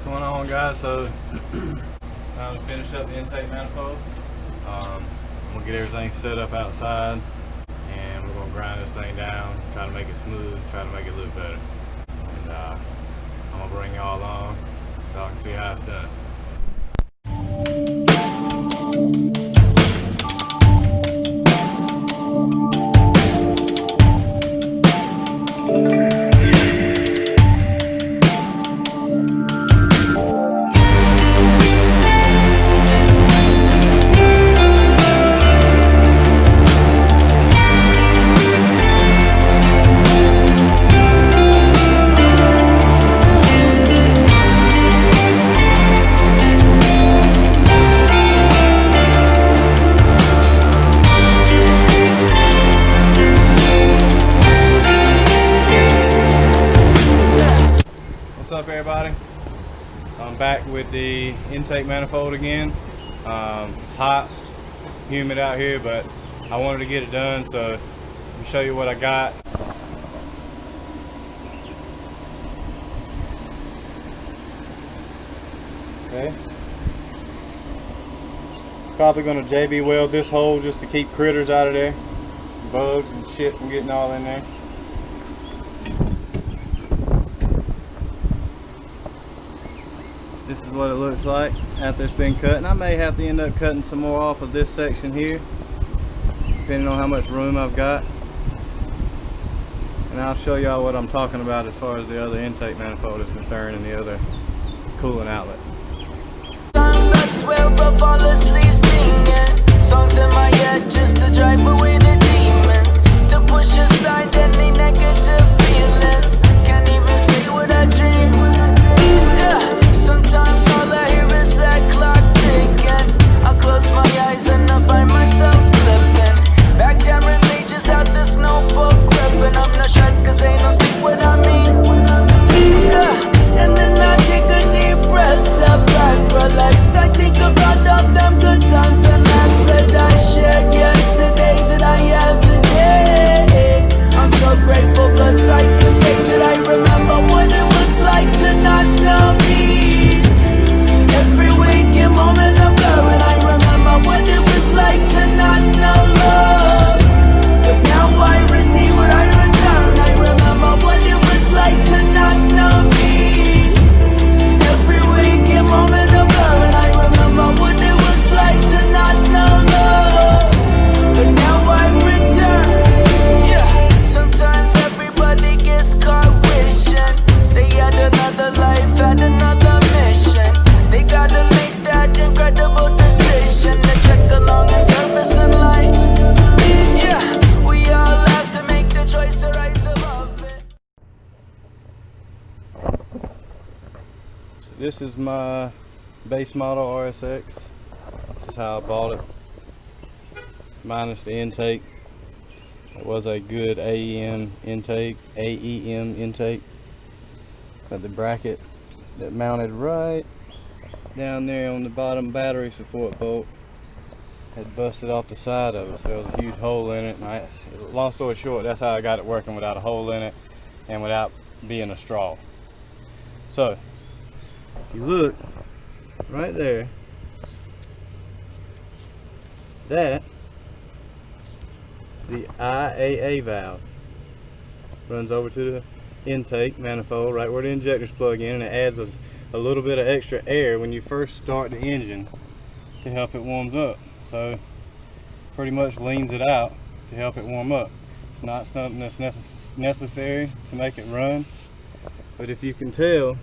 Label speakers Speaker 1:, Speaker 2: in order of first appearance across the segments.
Speaker 1: going on, guys? So time to finish up the intake manifold. I'm gonna get everything set up outside and we're gonna grind this thing down, try to make it smooth, try to make it look better. And I'm gonna bring y'all along so I can see how it's done. What's up, everybody? So I'm back with the intake manifold again. It's hot, humid out here, but I wanted to get it done, so let me show you what I got. Okay. Probably gonna JB weld this hole just to keep critters out of there, bugs and shit from getting all in there. This is what it looks like after it's been cut, and I may have to end up cutting some more off of this section here, depending on how much room I've got. And I'll show y'all what I'm talking about as far as the other intake manifold is concerned and the other coolant outlet.
Speaker 2: Sometimes I swear I fall asleep singing songs in my head just to drive away the demon, to push aside any negative feelings. Can't even say what I dream. Yeah. Sometimes all I hear is that clock ticking. I close my eyes and I find myself slipping back tearing pages out this notebook gripping. I'm no shreds cause ain't no see what I mean. Yeah. And then I take a deep breath, step back, relax. I think about all them good times and nights that I shared yesterday that I have today. I'm so grateful cause I can say that I remember what it was like to not know peace. Every waking moment of blur, and I remember what it was like to not know love. But now I receive what I return. I remember what it was like to not know peace. Every waking moment of blur, and I remember what it was like to not know love. But now I return. Yeah. Sometimes everybody gets caught wishing they had another life, had another mission. They gotta make that incredible decision to check along and service in life. Yeah, we all have to make the choice to rise above it.
Speaker 1: So this is my base model RSX. This is how I bought it, minus the intake. It was a good AEM intake. Got the bracket that mounted right down there on the bottom battery support bolt had busted off the side of it, so there was a huge hole in it. And long story short, that's how I got it working without a hole in it and without being a straw. So if you look right there, that the IAAV valve runs over to the intake manifold right where the injectors plug in, and it adds a little bit of extra air when you first start the engine to help it warm up. So pretty much leans it out to help it warm up. It's not something that's necessary to make it run, but if you can tell,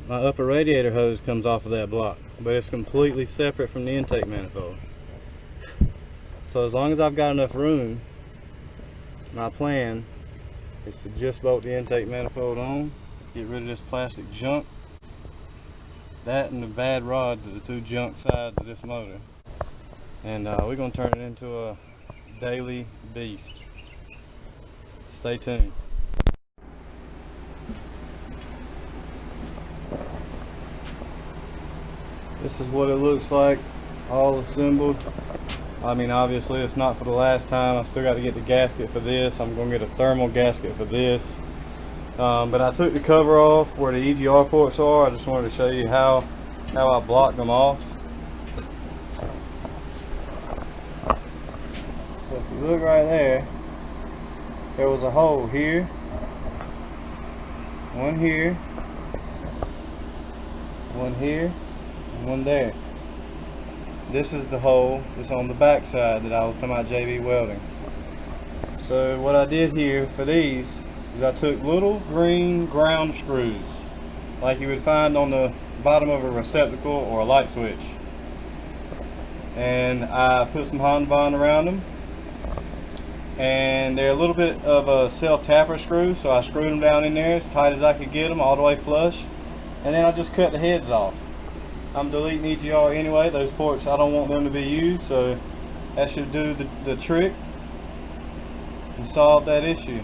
Speaker 1: my upper radiator hose comes off of that block, but it's completely separate from the intake manifold. So as long as I've got enough room, my plan is to just bolt the intake manifold on, get rid of this plastic junk. That and the bad rods are the two junk sides of this motor. And we're going to turn it into a daily beast. Stay tuned. This is what it looks like, all assembled. I mean, obviously it's not for the last time. I've still got to get the gasket for this. I'm going to get a thermal gasket for this. But I took the cover off where the EGR ports are. I just wanted to show you how I blocked them off. So if you look right there, there was a hole here, one here, and one there. This is the hole that's on the back side that I was talking about JB welding. So what I did here for these is I took little green ground screws like you would find on the bottom of a receptacle or a light switch, and I put some Honda bond around them, and they're a little bit of a self-tapper screw, so I screwed them down in there as tight as I could get them, all the way flush, and then I just cut the heads off. I'm deleting EGR anyway. Those ports, I don't want them to be used, so that should do the trick and solve that issue.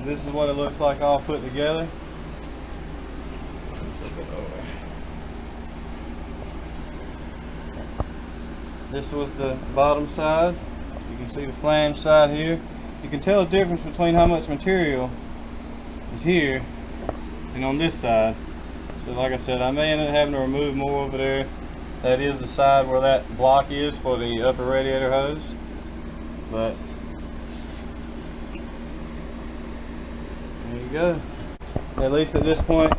Speaker 1: This is what it looks like all put together. Let's flip it over. This was the bottom side. You can see the flange side here. You can tell the difference between how much material is here and on this side. So like I said, I may end up having to remove more over there. That is the side where that block is for the upper radiator hose. But there you go. At least at this point,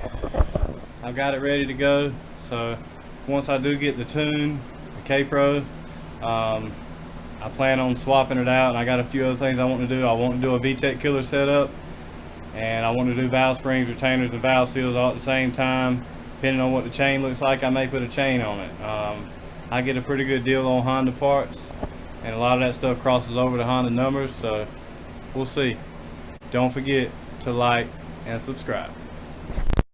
Speaker 1: I've got it ready to go. So once I do get the tune, the K-Pro, I plan on swapping it out. And I got a few other things I want to do. I want to do a VTEC killer setup, and I want to do valve springs, retainers, and valve seals all at the same time. Depending on what the chain looks like, I may put a chain on it. I get a pretty good deal on Honda parts, and a lot of that stuff crosses over to Honda numbers, so we'll see. Don't forget to like and subscribe.